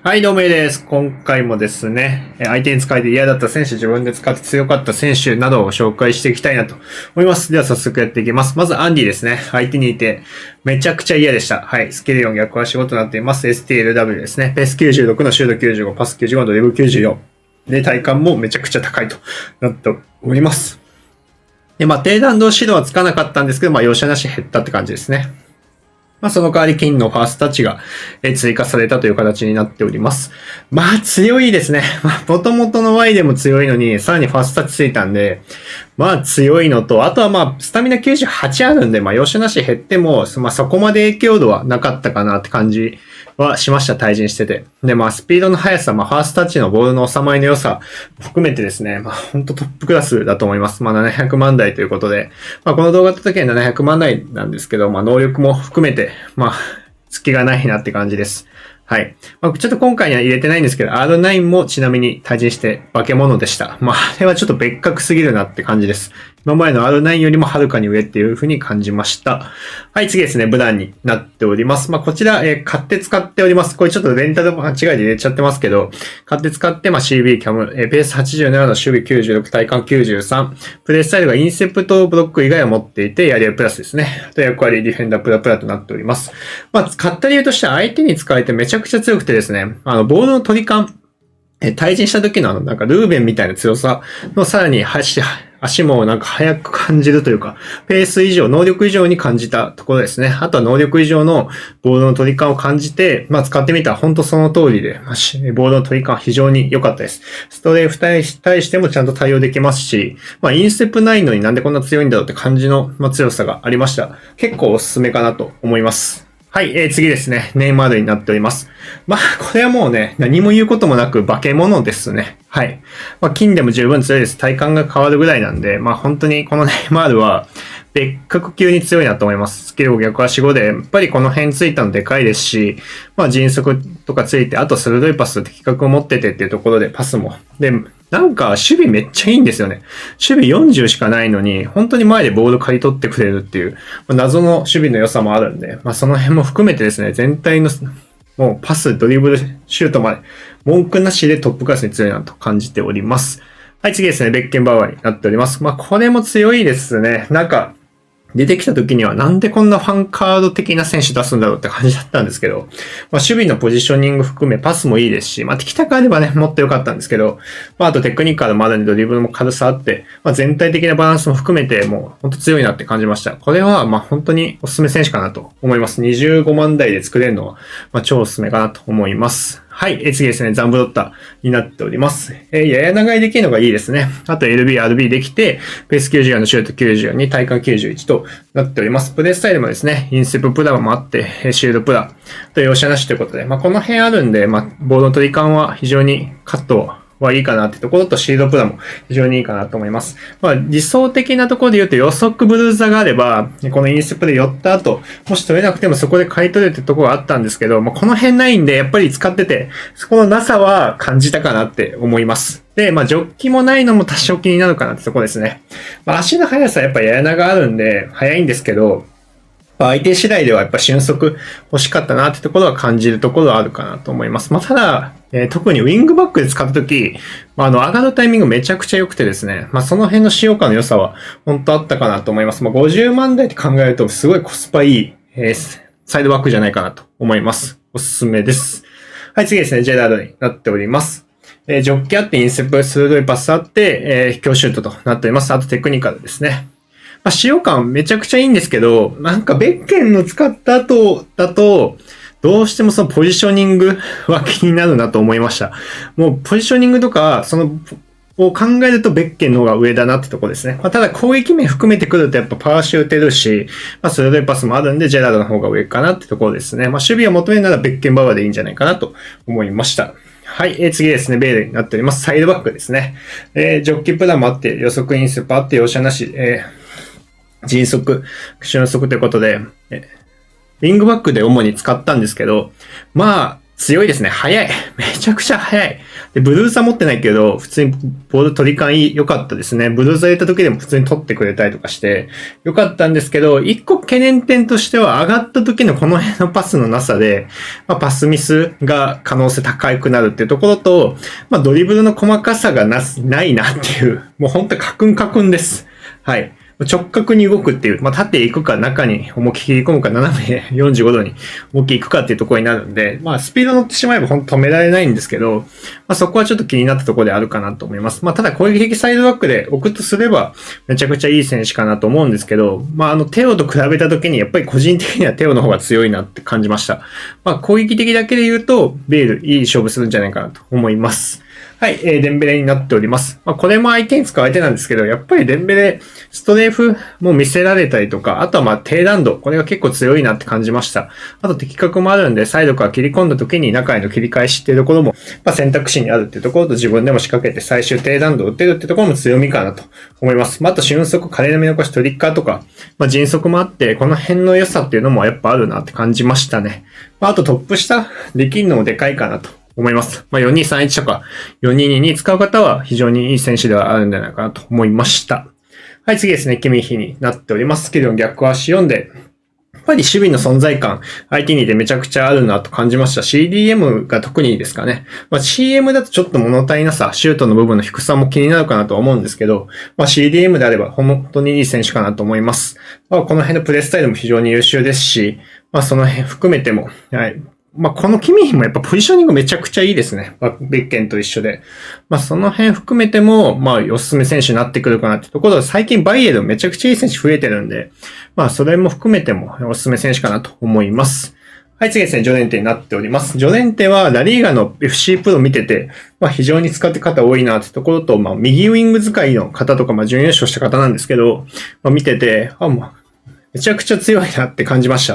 はい、どうもです。今回もですね、相手に使えて嫌だった選手、自分で使って強かった選手などを紹介していきたいなと思います。では早速やっていきます。まずアンディですね。相手にいてめちゃくちゃ嫌でした。はい、スキル4逆足5となっています。STLW ですね。ペース96のシュート95、パス95、ドリブル94。で、体感もめちゃくちゃ高いとなっております。で、低弾道指導はつかなかったんですけど、容赦なし減ったって感じですね。その代わり金のファーストタッチが追加されたという形になっております。強いですね。元々の Y でも強いのに、さらにファーストタッチついたんで、強いのと、あとはスタミナ98あるんで、容赦なし減っても、そこまで影響度はなかったかなって感じはしました、対人してて。で、スピードの速さ、ファーストタッチのボールの収まりの良さ含めてですね、本当トップクラスだと思います。700万台ということで、この動画撮った時は700万台なんですけど、能力も含めて、隙がないなって感じです。はい。ちょっと今回には入れてないんですけど、R9 もちなみに対人して化け物でした。あれはちょっと別格すぎるなって感じです。今までの R9 よりもはるかに上っていう風に感じました。はい、次ですね、ブランになっております。こちら、買って使っております。これちょっとレンタル間違いで入れちゃってますけど、買って使って、CB キャム、ベース87の守備96、体感93、プレイスタイルがインセプトブロック以外を持っていて、やり合いプラスですね。あと役割ディフェンダープラプラとなっております。買った理由としては相手に使えてめちゃくちゃ強くてですね、ボールの取り感、対人した時のルーベンみたいな強さのさらに足も速く感じるというか、ペース以上、能力以上に感じたところですね。あとは能力以上のボールの取り感を感じて、使ってみたら本当その通りで、ボールの取り感非常に良かったです。ストレーフに対してもちゃんと対応できますし、インステップないのになんでこんな強いんだろうって感じの強さがありました。結構おすすめかなと思います。はい、次ですね。ネイマールになっております。これはもうね、何も言うこともなく化け物ですね。はい。金でも十分強いです。体感が変わるぐらいなんで、本当にこのネイマールは別格級に強いなと思います。スキル逆足5で、やっぱりこの辺ついたのでかいですし、迅速とかついて、あと鋭いパスと的確を持っててっていうところでパスも。で、守備めっちゃいいんですよね。守備40しかないのに、本当に前でボール刈り取ってくれるっていう、謎の守備の良さもあるんで、その辺も含めてですね、全体の、もうパス、ドリブル、シュートまで、文句なしでトップクラスに強いなと感じております。はい、次ですね、ベッケンバウアーになっております。これも強いですね。出てきた時にはなんでこんなファンカード的な選手出すんだろうって感じだったんですけど、守備のポジショニング含めパスもいいですし、敵たくあればね、もっと良かったんですけど、あとテクニカルもあるんでドリブルも軽さあって、全体的なバランスも含めてもう本当強いなって感じました。これは本当におすすめ選手かなと思います。25万台で作れるのは、超おすすめかなと思います。はい。次ですね。ザンブロッタになっております。やや長いできるのがいいですね。あと LB、RB できて、ペース94のシュート94、体感91となっております。プレイスタイルもですね、インセププラもあって、シールドプラと容赦なしということで、この辺あるんで、ボールの取り感は非常にカットはいいかなってところと、シールドプラも非常にいいかなと思います。理想的なところで言うと予測ブルーザがあれば、このインスプで寄った後、もし取れなくてもそこで買い取れるってところがあったんですけど、この辺ないんで、やっぱり使ってて、そこのなさは感じたかなって思います。で、ジョッキもないのも多少気になるかなってところですね。足の速さはやっぱやや長あるんで、速いんですけど、相手次第ではやっぱ俊足欲しかったなってところは感じるところはあるかなと思います。ただ、特にウィングバックで使ったとき、上がるタイミングめちゃくちゃ良くてですね、その辺の使用感の良さは本当あったかなと思います。50万台って考えるとすごいコスパいい、サイドバックじゃないかなと思います。おすすめです。はい、次ですね、ジェラードになっております。ジョッキあってインセプ鋭いパスあって、強シュートとなっております。あとテクニカルですね。使用感めちゃくちゃいいんですけど、ベッケンの使った後だと、どうしてもそのポジショニングは気になるなと思いました。もうポジショニングとか、を考えるとベッケンの方が上だなってとこですね。ただ攻撃面含めてくるとやっぱパワーシュー打てるし、鋭いパスもあるんでジェラードの方が上かなってところですね。守備を求めるならベッケンバウアーでいいんじゃないかなと思いました。はい、次ですね、ベールになっております。サイドバックですね。ジョッキプラもあって、予測インスパあって、容赦なし、迅速、俊足ということで、ウィングバックで主に使ったんですけど、強いですね。速い。めちゃくちゃ速い。で、ブルーザー持ってないけど、普通にボール取り感良かったですね。ブルーザー入れた時でも普通に取ってくれたりとかして、良かったんですけど、一個懸念点としては上がった時のこの辺のパスのなさで、パスミスが可能性高くなるっていうところと、ドリブルの細かさがないなっていう、もう本当カクンカクンです。はい。直角に動くっていう、縦行くか中に思いっきり切り込むか斜め45度に思いっきり行くかっていうところになるんで、スピード乗ってしまえば本当止められないんですけど、そこはちょっと気になったところであるかなと思います。ただ攻撃的サイドバックで置くとすれば、めちゃくちゃいい選手かなと思うんですけど、テオと比べた時にやっぱり個人的にはテオの方が強いなって感じました。攻撃的だけで言うと、ベールいい勝負するんじゃないかなと思います。はい、デンベレになっております。これも相手に使う相手なんですけど、やっぱりデンベレ、ストレーフも見せられたりとか、あとは低弾道、これが結構強いなって感じました。あと的確もあるんで、サイドから切り込んだ時に中への切り返しっていうところも、選択肢にあるっていうところと自分でも仕掛けて最終低弾道を打てるっていうところも強みかなと思います。あと俊足、華麗な見残し、トリッカーとか、迅速もあって、この辺の良さっていうのもやっぱあるなって感じましたね。あとトップ下できるのもでかいかなと思います。4231とか4222使う方は非常にいい選手ではあるんじゃないかなと思いました。はい、次ですね。キミヒになっております。けど逆足読んで、やっぱり守備の存在感、相手にでめちゃくちゃあるなと感じました。CDM が特にですかね。CM だとちょっと物足りなさ、シュートの部分の低さも気になるかなと思うんですけど、CDM であれば本当にいい選手かなと思います。この辺のプレースタイルも非常に優秀ですし、その辺含めても、はい。このキミヒもやっぱポジショニングめちゃくちゃいいですね。ベッケンと一緒で。その辺含めても、おすすめ選手になってくるかなってところで、最近バイエルめちゃくちゃいい選手増えてるんで、それも含めてもおすすめ選手かなと思います。はい、次ですね、ジョレンテになっております。ジョレンテはラリーガの FC プロ見てて、非常に使って方多いなってところと、右ウィング使いの方とか、準優勝した方なんですけど、見てて、めちゃくちゃ強いなって感じまし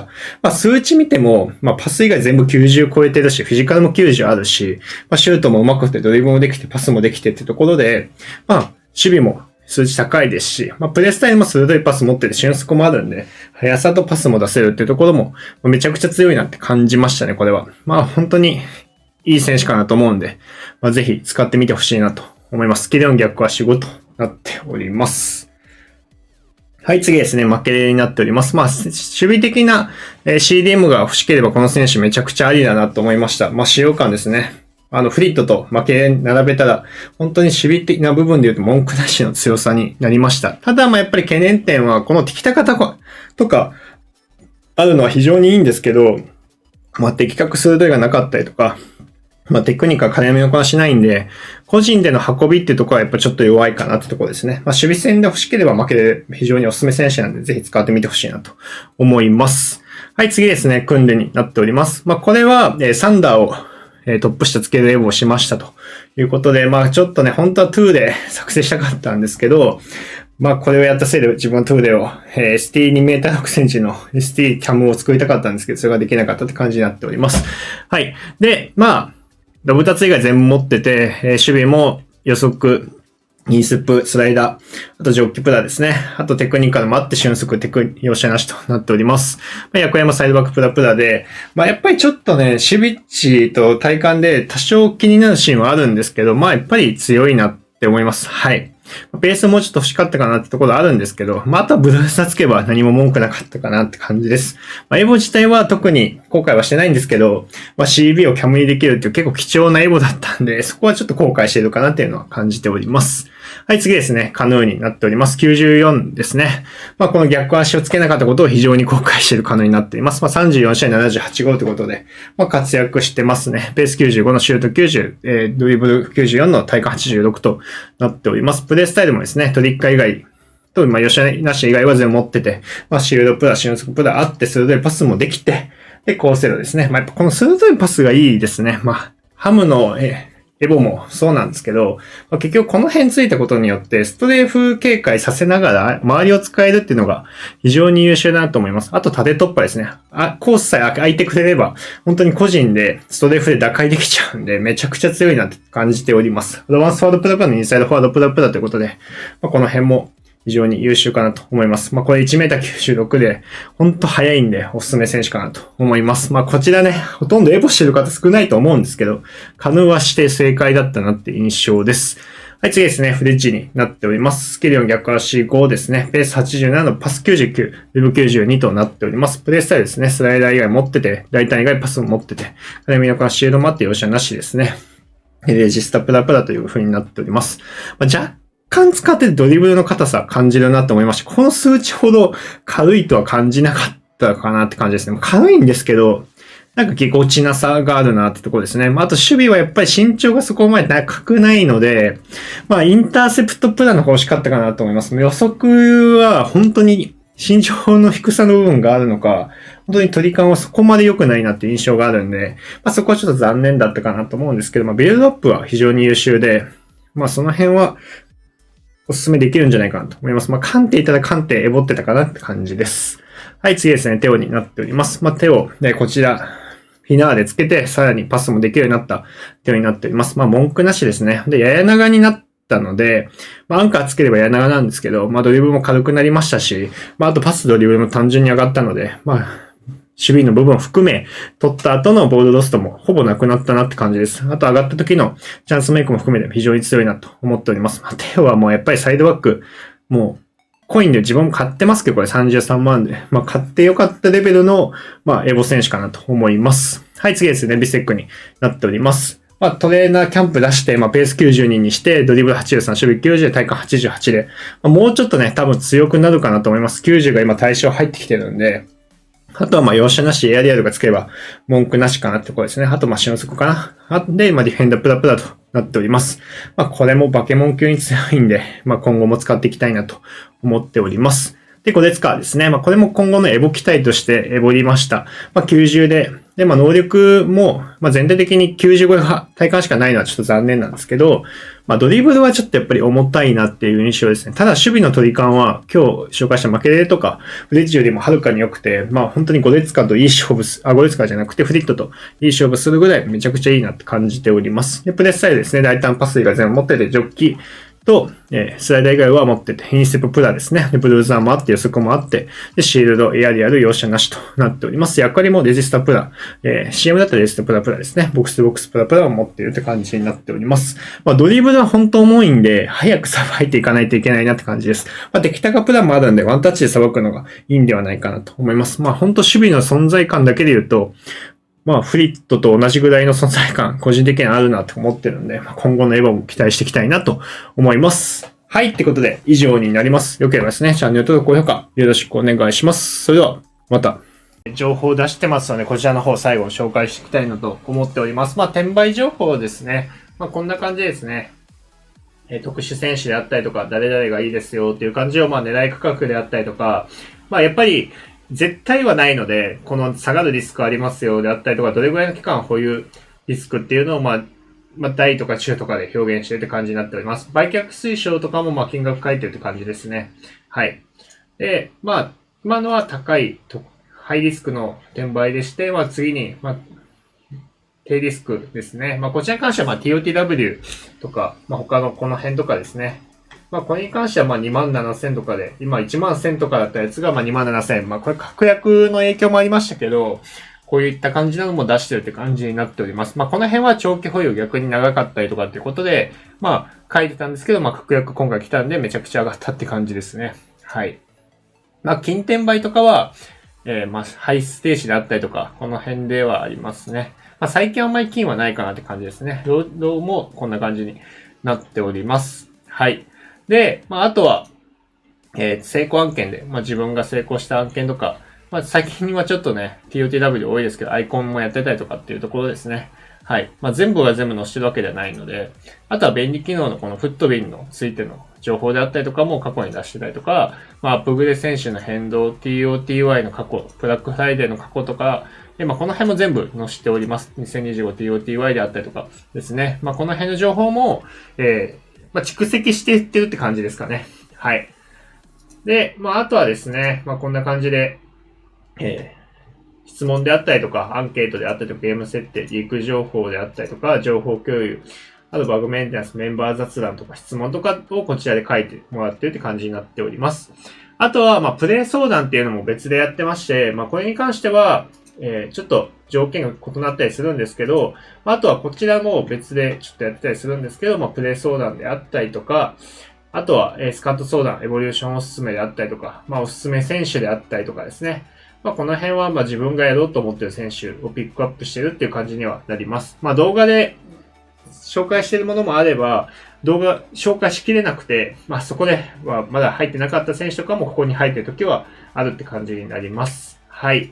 た。数値見ても、パス以外全部90超えてるし、フィジカルも90あるし、シュートも上手くてドリブルもできて、パスもできてってところで、守備も数値高いですし、プレースタイルも鋭いパス持ってて、俊足もあるんで、速さとパスも出せるっていうところも、めちゃくちゃ強いなって感じましたね、これは。本当にいい選手かなと思うんで、ぜひ使ってみてほしいなと思います。キレオン逆足5となっております。はい、次ですね。負けになっております。守備的な CDM が欲しければこの選手めちゃくちゃありだなと思いました。使用感ですね。フリットと負け並べたら、本当に守備的な部分で言うと文句なしの強さになりました。ただ、やっぱり懸念点は、この敵高とか、あるのは非常にいいんですけど、的確鋭いがなかったりとか、テクニックは金目のこなしないんで、個人での運びっていうところはやっぱちょっと弱いかなってところですね。守備戦で欲しければ負けで非常におすすめ選手なんで、ぜひ使ってみてほしいなと思います。はい、次ですね。訓練になっております。これは、サンダーをトップ下つけるエボをしましたということで、ちょっとね、本当は2で作成したかったんですけど、これをやったせいで自分は2でを、ST2 メーター6センチの ST キャムを作りたかったんですけど、それができなかったって感じになっております。はい。で、ロブタツ以外全部持ってて、守備も予測、ニースップ、スライダー、あとジョッキプラですね。あとテクニカルもあって俊足、容赦なしとなっております。役山サイドバックプラで、やっぱりちょっとね、守備値と体感で多少気になるシーンはあるんですけど、やっぱり強いなって思います。はい。ベースもうちょっと欲しかったかなってところあるんですけど、あとはブルースタつけば何も文句なかったかなって感じです。エボ自体は特に後悔はしてないんですけど、CB をキャムにできるっていう結構貴重なエボだったんで、そこはちょっと後悔してるかなっていうのは感じております。はい、次ですね。カヌーになっております。94ですね。この逆足をつけなかったことを非常に後悔しているカヌーになっています。34試合78号ということで、活躍してますね。ベース95のシュート90、ドリブル94の体感86となっております。プレースタイルもですね、トリッカー以外と、吉田なし以外は全部持ってて、シールドプラ、俊足プラあって、鋭いパスもできて、で、高精度ですね。やっぱこの鋭いパスがいいですね。ハムの、エボもそうなんですけど、結局この辺ついたことによって、ストレーフ警戒させながら周りを使えるっていうのが非常に優秀だなと思います。あと縦突破ですね。コースさえ空いてくれれば、本当に個人でストレーフで打開できちゃうんで、めちゃくちゃ強いなって感じております。アドバンスフォワードプラのインサイドフォワードプラということで、この辺も非常に優秀かなと思います。これ 1m96 で、ほんと速いんで、おすすめ選手かなと思います。こちらね、ほとんどエボしてる方少ないと思うんですけど、カヌーはして正解だったなって印象です。はい、次ですね。フレッジになっております。スキル4逆足5ですね。ペース87のパス99、リブ92となっております。プレイスタイルですね。スライダー以外持ってて、大胆以外パスも持ってて、カレミ横足シールドもあって容赦なしですね。レジスタプラプラという風になっております。若干使ってドリブルの硬さ感じるなと思いました。この数値ほど軽いとは感じなかったかなって感じですね。軽いんですけど、なんかぎこちなさがあるなってところですね。あと守備はやっぱり身長がそこまで高くないので、インターセプトプランの方が欲しかったかなと思います。予測は本当に身長の低さの部分があるのか、本当に取り感はそこまで良くないなっていう印象があるんで、そこはちょっと残念だったかなと思うんですけど、ビルドアップは非常に優秀で、その辺はお勧めできるんじゃないかなと思います。カンテいたらカンテエボってたかなって感じです。はい、次ですね。テオになっております。テオ、こちら、フィナーでつけて、さらにパスもできるようになったテオになっております。文句なしですね。で、やや長になったので、アンカーつければやや長なんですけど、ドリブルも軽くなりましたし、あとパスドリブルも単純に上がったので、守備の部分を含め、取った後のボールロストもほぼなくなったなって感じです。あと上がった時のチャンスメイクも含めて非常に強いなと思っております。テオはもうやっぱりサイドバック、もう、コインで自分も買ってますけど、これ33万で。買ってよかったレベルの、エボ選手かなと思います。はい、次ですね。ビセックになっております。トレーナーキャンプ出して、ペース92にして、ドリブル83、守備90、体感88で、もうちょっとね、多分強くなるかなと思います。90が今対象入ってきてるんで、あとは容赦なしエアリアルがつけば文句なしかなってところですね。あとシノスコかな。で、ディフェンダープラプラとなっております。これもバケモン級に強いんで、今後も使っていきたいなと思っております。で、コデツカーですね。これも今後のエボ機体としてエボりました。90で、能力も、全体的に95が体感しかないのはちょっと残念なんですけど、ドリブルはちょっとやっぱり重たいなっていう印象ですね。ただ守備の取り感は今日紹介した負けレとかフレッジよりもはるかに良くて、本当にゴレツカといい勝負ゴレツカじゃなくてフリットといい勝負するぐらいめちゃくちゃいいなって感じております。で、プレスサイドですね。大胆パスが全部持ってて、ジョッキと、スライダー以外は持ってて、インステッププラですね。で、ブルーザーもあって、予測もあって、で、シールド、エアリアル、容赦なしとなっております。役割もレジスタプラ、CM だったらレジスタプラプラですね。ボックスボックスプラプラを持っているって感じになっております。ドリブルは本当重いんで、早くさばいていかないといけないなって感じです。できたかプランもあるんで、ワンタッチでさばくのがいいんではないかなと思います。本当守備の存在感だけで言うと、フリットと同じぐらいの存在感、個人的にはあるなと思ってるんで、今後のエヴァも期待していきたいなと思います。はい。ってことで、以上になります。よければですね、チャンネル登録、高評価、よろしくお願いします。それでは、また。情報を出してますので、こちらの方最後紹介していきたいなと思っております。転売情報ですね。こんな感じですね。特殊選手であったりとか、誰々がいいですよっていう感じを、狙い価格であったりとか、やっぱり、絶対はないので、この下がるリスクありますよであったりとか、どれぐらいの期間保有リスクっていうのを、大とか中とかで表現しているって感じになっております。売却推奨とかも金額書いてるって感じですね。はい。で、今のは高いと、ハイリスクの転売でして、次に、低リスクですね。こちらに関してはTOTW とか、他のこの辺とかですね。これに関しては27,000とかで、今11,000とかだったやつが27,000。これ確約の影響もありましたけど、こういった感じなのも出してるって感じになっております。この辺は長期保有逆に長かったりとかっていうことで、書いてたんですけど、確約今回来たんでめちゃくちゃ上がったって感じですね。はい。金転売とかは、ハイステージであったりとか、この辺ではありますね。最近あんまり金はないかなって感じですね。ロードもこんな感じになっております。はい。で、あとは、成功案件で、自分が成功した案件とか、最近はちょっとね、TOTW 多いですけど、アイコンもやってたりとかっていうところですね。はい。全部が全部載せてるわけではないので、あとは便利機能のこのフットビンのついての情報であったりとかも過去に出してたりとか、アップグレ選手の変動、TOTY の過去、ブラックフライデーの過去とか、で、この辺も全部載せております。2025TOTY であったりとかですね。この辺の情報も、蓄積していってるって感じですかね。はい。で、あとはですね、こんな感じで、質問であったりとか、アンケートであったりとか、ゲーム設定、リーク情報であったりとか、情報共有あとバグメンテナンス、メンバー雑談とか質問とかをこちらで書いてもらってるって感じになっております。あとは、プレイ相談っていうのも別でやってまして、これに関しては、ちょっと条件が異なったりするんですけど、あとはこちらも別でちょっとやってたりするんですけど、プレイ相談であったりとか、あとは、スカット相談、エボリューションおすすめであったりとか、おすすめ選手であったりとかですね。この辺は自分がやろうと思っている選手をピックアップしてるっていう感じにはなります。動画で紹介しているものもあれば、動画紹介しきれなくて、そこではまだ入ってなかった選手とかもここに入ってる時はあるって感じになります。はい。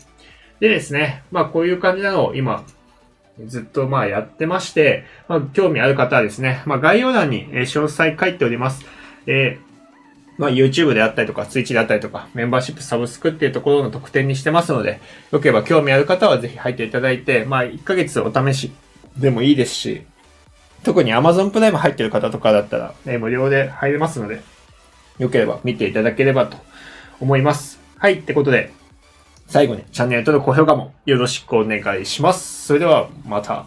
でですね、こういう感じなのを今、ずっとやってまして、興味ある方はですね、概要欄に詳細書いております。YouTube であったりとか、Twitch であったりとか、メンバーシップサブスクっていうところの特典にしてますので、よければ興味ある方はぜひ入っていただいて、1ヶ月お試しでもいいですし、特に Amazon プライム入ってる方とかだったら、無料で入れますので、よければ見ていただければと思います。はい、ってことで、最後にチャンネル登録、高評価もよろしくお願いします。それではまた。